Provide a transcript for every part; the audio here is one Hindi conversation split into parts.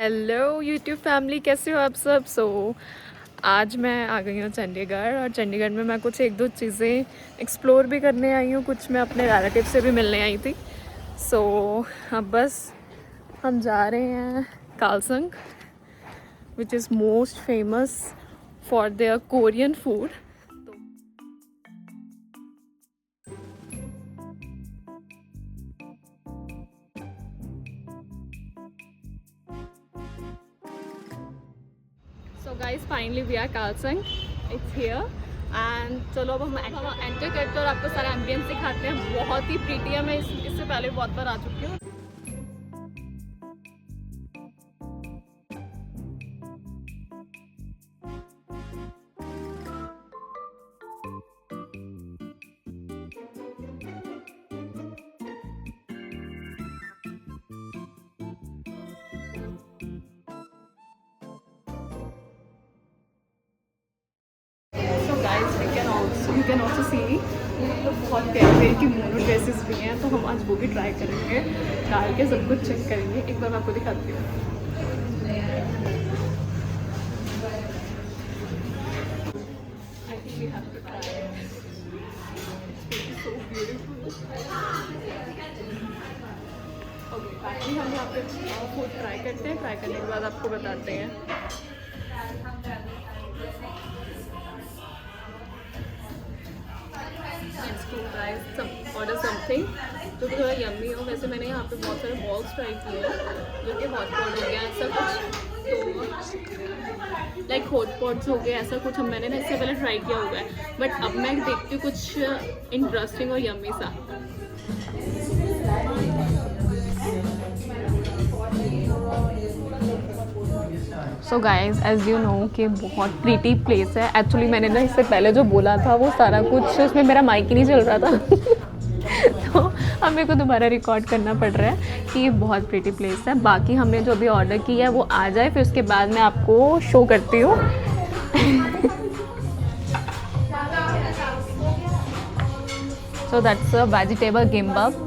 हेलो यूट्यूब फैमिली, कैसे हो आप सब। आज मैं आ गई हूँ चंडीगढ़ और चंडीगढ़ में मैं कुछ एक दो चीज़ें एक्सप्लोर भी करने आई हूँ, कुछ मैं अपने रिलेटिव से भी मिलने आई थी। अब बस हम जा रहे हैं कालसंग, which is most famous for their Korean food. So guys finally we are कालसंग, इट्स हियर एंड चलो अब हम एंटर करते हैं और आपको सारा एम्बियंस दिखाते हैं। बहुत ही प्रीटी है, मैं इससे पहले बहुत बार आ चुकी हूँ। You can also see बहुत प्यारे की मोनो ड्रेसेस भी हैं, तो हम आज वो भी ट्राई करेंगे, डाल के सब कुछ चेक करेंगे। एक बार मैं आपको दिखाती हूँ। ओके, बाकी हम यहाँ पे फूड ट्राई करते हैं, ट्राई करने के बाद आपको बताते हैं। ऑर्डर समथिंग जो कि थोड़ा यम्मी हो। वैसे मैंने यहाँ पे बहुत सारे बॉल्स ट्राई किए हैं जो कि हॉट पॉट हो गया ऐसा कुछ, तो लाइक हॉट पॉट्स हो गए ऐसा कुछ मैंने ना इससे पहले ट्राई किया हुआ है, बट अब मैं देखती हूँ कुछ इंटरेस्टिंग और यम्मी सा। So guys as you know कि बहुत प्रीटी प्लेस है। एक्चुअली मैंने ना इससे पहले जो बोला था वो सारा कुछ उसमें मेरा माइक ही नहीं चल रहा था तो अब मेरे को दोबारा रिकॉर्ड करना पड़ रहा है कि ये बहुत प्रीटी प्लेस है। बाकी हमने जो भी ऑर्डर किया है वो आ जाए, फिर उसके बाद मैं आपको शो करती हूँ so that's a vegetable gimbap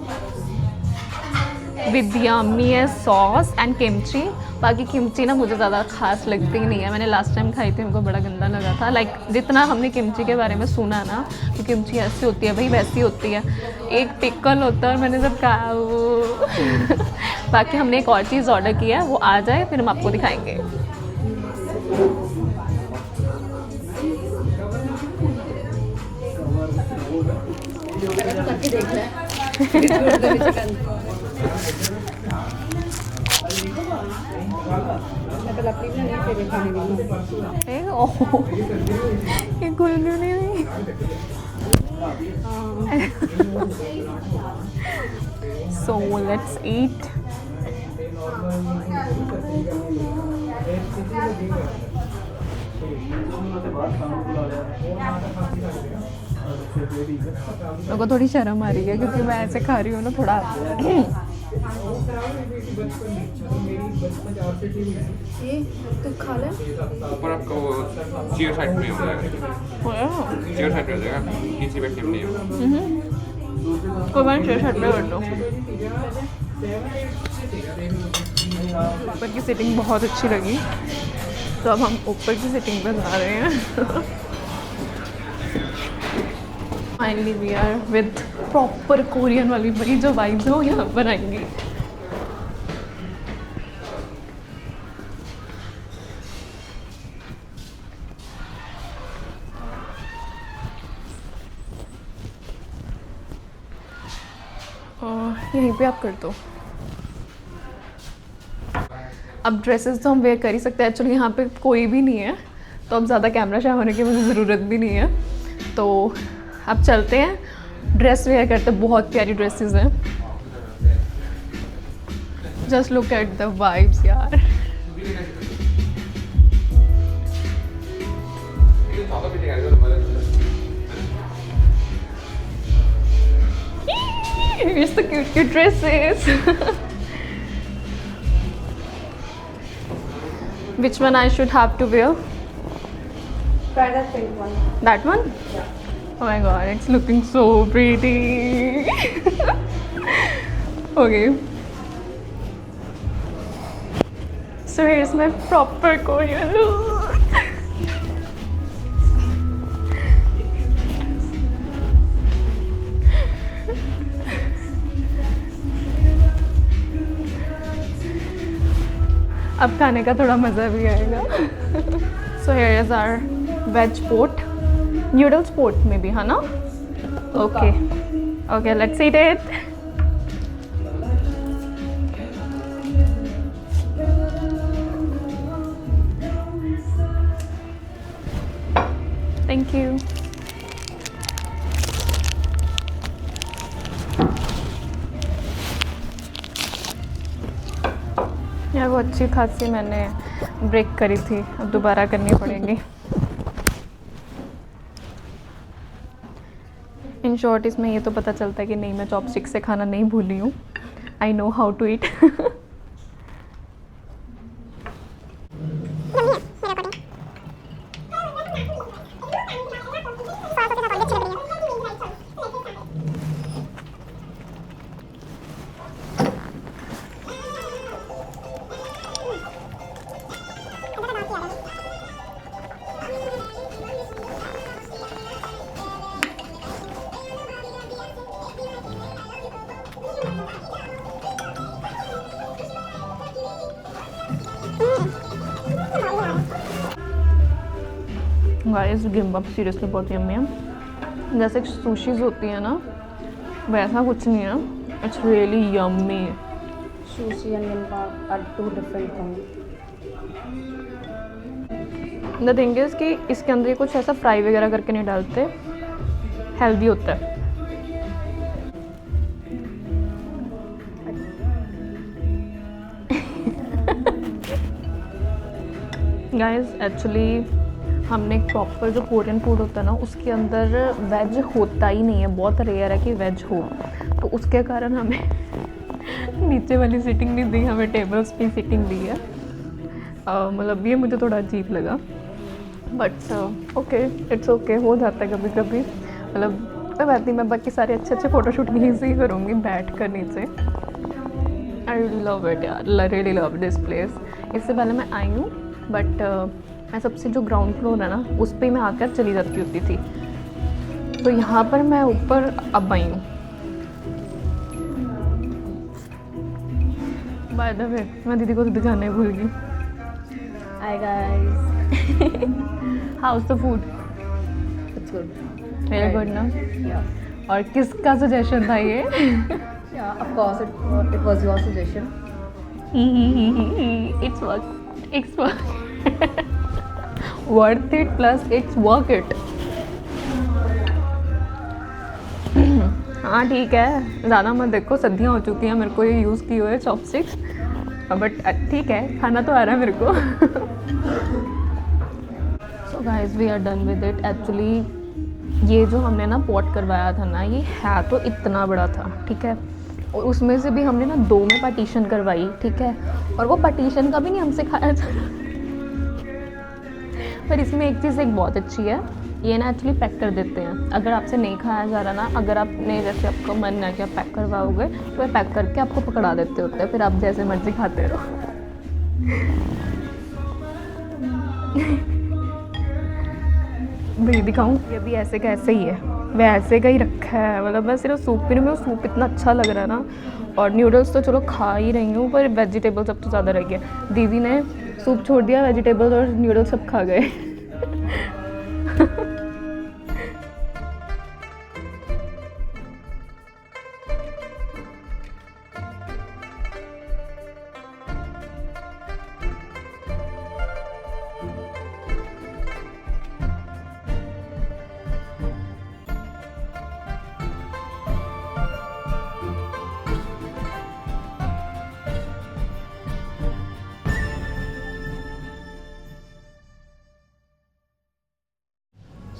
with yummy sauce and kimchi. बाकी किमची ना मुझे ज़्यादा खास लगती ही नहीं है। मैंने लास्ट टाइम खाई थी, उनको बड़ा गंदा लगा था। लाइक जितना हमने किमची के बारे में सुना ना कि किमची ऐसी होती है, भाई वैसी होती है। एक पिकल होता है और मैंने जब कहा वो बाकी हमने एक और चीज़ ऑर्डर किया है, वो आ जाए फिर हम आपको दिखाएंगे। ये खुल क्यों नहीं रही? So let's eat. मेरे को थोड़ी शर्म आ रही है क्योंकि मैं ऐसे खा रही हूँ ना थोड़ा तो खा ले ऊपर आपका वो चेयर साइड में हो जाएगा, चेयर साइड में हो जाएगा, नीचे बैठने में नहीं होगा। कोई बार चेयर साइड में कर दो। ऊपर की सीटिंग बहुत अच्छी लगी, तो अब हम ऊपर की सीटिंग पे जा रहे हैं finally we are with proper Korean वाली बड़ी जो वाइब्स है वो यहाँ पर आएंगी। यहीं पे आप कर दो। अब ड्रेसेस तो हम वेयर कर ही सकते हैं। एक्चुअली यहाँ पे कोई भी नहीं है, तो अब ज़्यादा कैमरा शाय होने की मुझे ज़रूरत भी नहीं है। तो अब चलते हैं, ड्रेस वेयर करते। बहुत प्यारी ड्रेसेस हैं, just look at the vibes यार। Here's the cute dresses. Which one I should have to wear? Try that pink one. That one? Yeah. Oh my god, it's looking so pretty. Okay. So here's my proper Korean look. अब खाने का थोड़ा मज़ा भी आएगा. So here is our veg pot, noodles pot maybe, है ना? Okay, okay, let's eat it. Thank you. यार वो अच्छी खासी मैंने ब्रेक करी थी, अब दोबारा करनी पड़ेगी. इन शॉर्ट इसमें ये तो पता चलता है कि नहीं, मैं चॉपस्टिक से खाना नहीं भूली हूँ. I know how to eat. Guys gimbap seriously बहुत यम्मी है. जैसे सुशीज होती है ना, वैसा कुछ नहीं है. It's really yummy. Sushi and gimbap are two different things. The thing is कि इसके अंदर ये कुछ ऐसा फ्राई वगैरह करके नहीं डालते, हेल्दी होता है. गाइस एक्चुअली हमने प्रॉपर जो कोरियन फूड होता है ना, उसके अंदर वेज होता ही नहीं है. बहुत रेयर है कि वेज हो, तो उसके कारण हमें नीचे वाली सीटिंग नहीं दी, हमें टेबल्स पे सीटिंग दी है. मतलब ये मुझे थोड़ा अजीब लगा, बट ओके, इट्स ओके, हो जाता है कभी कभी. मतलब मैं बात नहीं, मैं बाकी सारे अच्छे अच्छे फ़ोटोशूट यहीं से ही करूँगी बैठ कर नीचे. आई रियली लव इट यार, रियली लव दिस प्लेस. इससे पहले मैं आई हूँ, बट मैं सबसे जो ग्राउंड फ्लोर है ना, उस पर मैं आकर चली जाती होती थी. तो यहाँ पर मैं ऊपर अब आई हूँ. बाय द वे मैं दीदी को तो दिखाना ही भूल गई. Hi guys. House the food? It's good. Very good ना. Yeah. और किसका सजेशन था ये? Yeah. Of course, it was your suggestion. It's work. It's work. Worth it plus it's worth it. हाँ ठीक है, ज़्यादा मत देखो, सर्दियाँ हो चुकी हैं, मेरे को ये यूज़ किए हुए चॉपस्टिक्स. बट ठीक है, खाना तो आ रहा है मेरे को. So guys we are done with it. Actually ये जो हमने ना पॉट करवाया था ना, ये है तो इतना बड़ा था, ठीक है. और उसमें से भी हमने ना 2 में पार्टीशन करवाई, ठीक है. और वो पार्टीशन का भी नहीं हमसे खाया जा रहा. पर इसमें एक चीज़ एक बहुत अच्छी है, ये ना एक्चुअली पैक कर देते हैं. अगर आपसे नहीं खाया जा रहा ना, अगर आपने जैसे आपका मन है कि आप पैक करवाओगे, तो ये पैक करके आपको पकड़ा देते होते हैं, फिर आप जैसे मर्जी खाते रहो. भाई दिखाऊं, ये भी ऐसे का ऐसे ही है, वैसे का ही रखा है. मतलब मैं सिर्फ सूप पी रही हूँ, सूप इतना अच्छा लग रहा है ना. और न्यूडल्स तो चलो खा ही रही हूँ, पर वेजिटेबल सब तो ज़्यादा रह गया. दीदी ने सूप छोड़ दिया, वेजिटेबल और न्यूडल्स सब खा गए.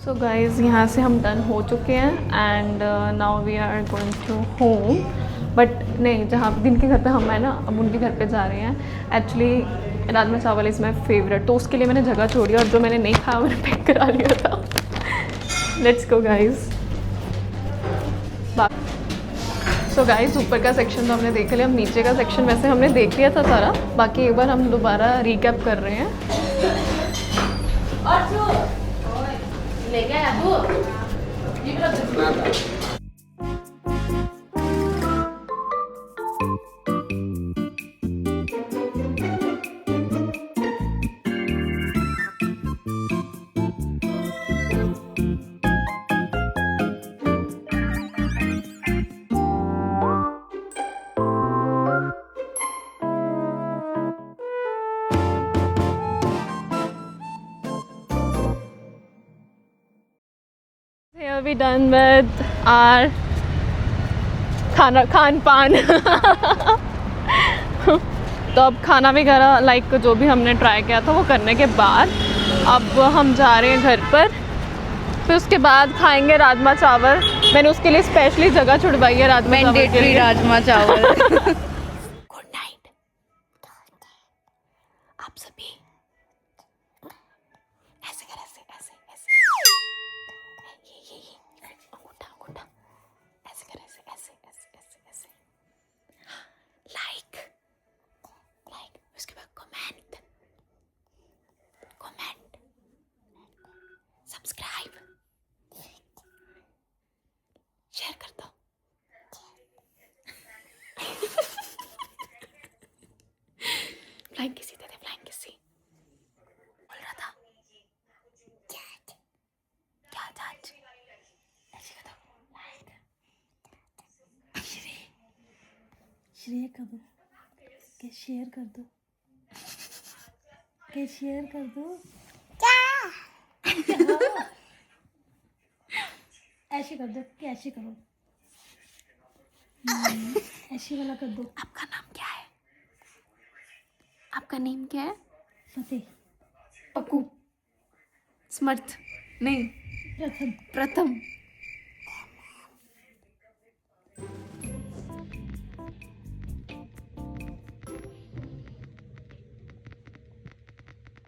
सो गाइज़ यहाँ से हम डन हो चुके हैं and now we are going to home. But नहीं, जहाँ जिनके घर पे हम हैं ना, अब उनके घर पे जा रहे हैं. एक्चुअली राजमा चावल इज़ माई फेवरेट, तो उसके लिए मैंने जगह छोड़ी और जो मैंने नहीं खाया मैंने पैक करा लिया था. Let's go guys. So guys ऊपर का सेक्शन तो हमने देख लिया, अब नीचे का सेक्शन वैसे हमने देख लिया था सारा, बाकी एक बार हम दोबारा रिकैप कर रहे हैं। Here we done with our Khan पान तो अब खाना वगैरह लाइक जो भी हमने ट्राई किया था वो करने के बाद अब हम जा रहे हैं घर पर, फिर उसके बाद खाएंगे राजमा चावल। मैंने उसके लिए स्पेशली जगह छुड़वाई है राजमा चावल के लिए। राजमा चावल। गुड नाइट आप सभी। ऐसे कर, ऐसे ऐसे ऐसे ये अंगूठा अंगूठा ऐसे कर, ऐसे ऐसे ऐसे ऐसे ऐसे लाइक उसके बाद कमेंट सब्सक्राइब शेयर कर दो। फ्लाइंग किसी दे दे, फ्लाइंग किसी बोल रहा था क्या जांच ऐसे कर दो लाइक शेयर कर दो, के शेयर कर दो, के शेयर कर दो। ऐसे कर दो, कि ऐसे करो, ऐसे वाला कर दो। आपका नाम क्या है? आपका नेम क्या है? फतेह, पप्पू, स्मर्थ नहीं प्रथम, प्रथम।